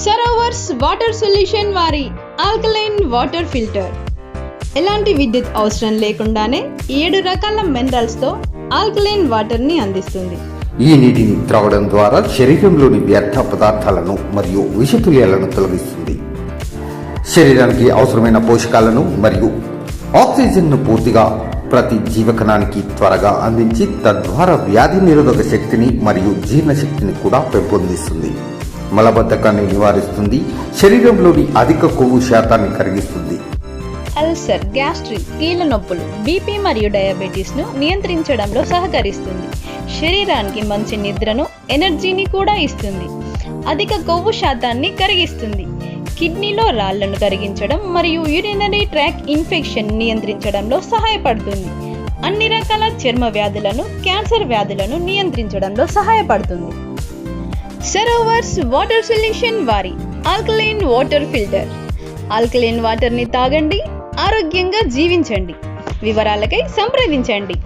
సరోవర్స్ water solution వారి alkaline water filter ఎలాంటి విద్యుత్ అవసరం లేకుండానే 7 రకాల మినరల్స్తో ఆల్కలైన్ వాటర్ని అందిస్తుంది. ఈ నీటిని త్రాగడం ద్వారా శరీరంలోని వ్యర్థ పదార్థాలను మరియు విషతుల్యాలను తొలగిస్తుంది. శరీరానికి అవసరమైన పోషకాలను మరియు ఆక్సిజన్ను పూర్తిగా ప్రతి జీవకణానికి త్వరగా అందించి తద్వారా వ్యాధి నిరోధక శక్తిని మరియు జీర్ణశక్తిని కూడా పెంపొందిస్తుంది. మలబద్ధకాన్ని నివారిస్తుంది. శరీరంలోని అధిక కొవ్వు శాతాన్ని కరిగిస్తుంది. అల్సర్, గ్యాస్ట్రిక్, కీళ్ళ నొప్పులు, బీపీ మరియు డయాబెటీస్ను నియంత్రించడంలో సహకరిస్తుంది. శరీరానికి మంచి నిద్రను, ఎనర్జీని కూడా ఇస్తుంది. అధిక కొవ్వు శాతాన్ని కరిగిస్తుంది. కిడ్నీలో రాళ్లను కరిగించడం మరియు యూరినరీ ట్రాక్ ఇన్ఫెక్షన్ నియంత్రించడంలో సహాయపడుతుంది. అన్ని రకాల చర్మ వ్యాధులను, క్యాన్సర్ వ్యాధులను నియంత్రించడంలో సహాయపడుతుంది. సరోవర్స్ వాటర్ సొల్యూషన్ వారి ఆల్కలైన్ వాటర్ ఫిల్టర్. ఆల్కలైన్ వాటర్ని తాగండి, ఆరోగ్యంగా జీవించండి. వివరాలకై సంప్రదించండి.